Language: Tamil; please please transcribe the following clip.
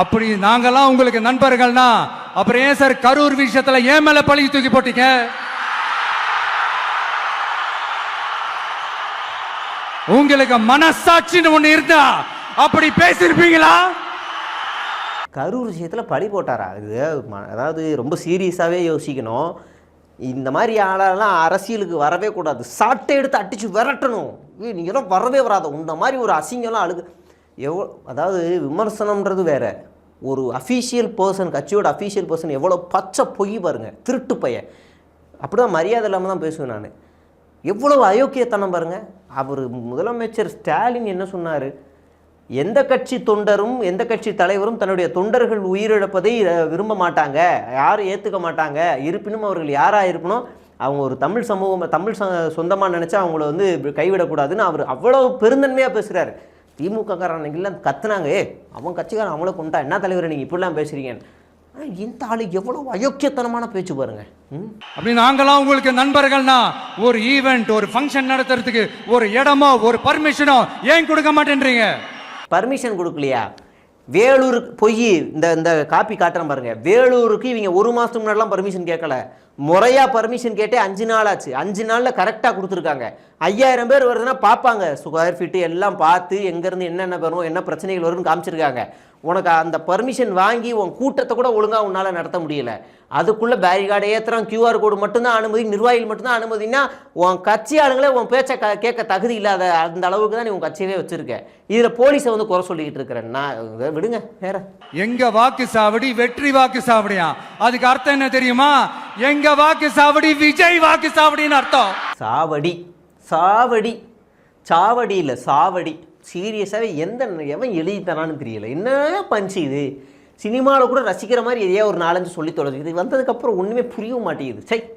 அப்படி நாங்கெல்லாம் உங்களுக்கு நண்பர்கள்னா அப்புறம் ஏன் சார் கரூர் விஷயத்துல ஏன் மேல பழி தூக்கி போட்டீங்க? உங்களுக்கு மனசாட்சின்னு ஒண்ணு இருந்தா அப்படி பேசிருப்பீங்களா? கரூர் விஷயத்தில் பழி போட்டாரா? இது அதாவது ரொம்ப சீரியஸாகவே யோசிக்கணும். இந்த மாதிரி ஆளெல்லாம் அரசியலுக்கு வரவே கூடாது. சாட்டை எடுத்து அடித்து விரட்டணும். நீங்களாம் வரவே வராது. இந்த மாதிரி ஒரு அசிங்கம்லாம் அதாவது விமர்சனம்ன்றது வேற. ஒரு அஃபீஷியல் பர்சன், கட்சியோட அஃபீஷியல் பர்சன் எவ்வளோ பச்சை பொய் பாருங்க, திருட்டு பையன். அப்படி தான் மரியாதை இல்லாமல் தான் பேசுவேன் நான். எவ்வளோ அயோக்கியத்தனம் பாருங்க. அவர் முதலமைச்சர் ஸ்டாலின் என்ன சொன்னார்? எந்த கட்சி தொண்டரும் எந்த கட்சி தலைவரும் தன்னுடைய தொண்டர்கள் உயிரிழப்பதை விரும்ப மாட்டாங்க, யாரும் ஏற்றுக்க மாட்டாங்க. இருப்பினும் அவர்கள் யாராக இருக்கணும், அவங்க ஒரு தமிழ் சமூகம், தமிழ் சொந்தமாக நினச்சா அவங்கள வந்து கைவிடக்கூடாதுன்னு அவர் அவ்வளோ பெருந்தன்மையாக பேசுகிறார். திமுக காரங்கெல்லாம் கத்துனாங்க, அவன் கட்சிக்காரன் அவங்கள கொண்டா என்ன தலைவரை நீங்கள் இப்படிலாம் பேசுகிறீங்க. இந்த ஆளு எவ்வளோ அயோக்கியத்தனமான பேச்சு பாருங்க. அப்படி நாங்களாம் உங்களுக்கு நண்பர்கள்னா ஒரு ஈவெண்ட், ஒரு ஃபங்க்ஷன் நடத்துறதுக்கு ஒரு இடமோ ஒரு பர்மிஷனோ ஏன் கொடுக்க மாட்டேன்றீங்க? பர்மிஷன் கொடுக்கலையா? வேலூருக்கு போய் இந்த காப்பி காட்டுறேன் பாருங்க. வேலூருக்கு இவங்க ஒரு மாதத்துக்கு முன்னாடிலாம் பர்மிஷன் கேட்கல. முறையாக பர்மிஷன் கேட்டே 5 நாள் ஆச்சு. 5 நாளில் கரெக்டாக கொடுத்துருக்காங்க. 5000 பேர் வருதுன்னா பார்ப்பாங்க, ஸ்கொயர் ஃபீட்டு எல்லாம் பார்த்து எங்கேருந்து என்னென்ன வரும், என்ன பிரச்சனைகள் வரும்னு காமிச்சிருக்காங்க. உனக்கு அந்த பர்மிஷன் வாங்கி உன் கூட்டத்தை கூட ஒழுங்காக உன்னால் நடத்த முடியல. அதுக்குள்ளே பேரிகார்டு ஏற்றுறான், QR கோடு மட்டும்தான் அனுமதி, நிர்வாகிகள் மட்டும்தான் அனுமதினா உன் கட்சி ஆளுங்களே உன் பேச்சை கேட்க தகுதி இல்லாத அந்த அளவுக்கு தான் நீ உன் கட்சியவே வச்சுருக்க. இதில் போலீஸை வந்து குறை சொல்லிக்கிட்டு இருக்கிறேன் நான். விடுங்க வேற. எங்க வாக்கு சாவடி வெற்றி வாக்கு சாவடியா? அதுக்கு அர்த்தம் என்ன தெரியுமா? எங்க வாக்கு சாவடி விஜய் வாக்கு சாவடின்னு அர்த்தம். சாவடி சாவடி சாவடி இல்லை சாவடி. சீரியஸாகவே எவன் எழுதி தரான்னு தெரியல. என்ன பஞ்சு இது? சினிமாவில் கூட ரசிக்கிற மாதிரி எதையா ஒரு 4-5 சொல்லி தொலைஞ்சுது. வந்ததுக்கப்புறம் ஒன்றுமே புரிய மாட்டேங்குது. சரி.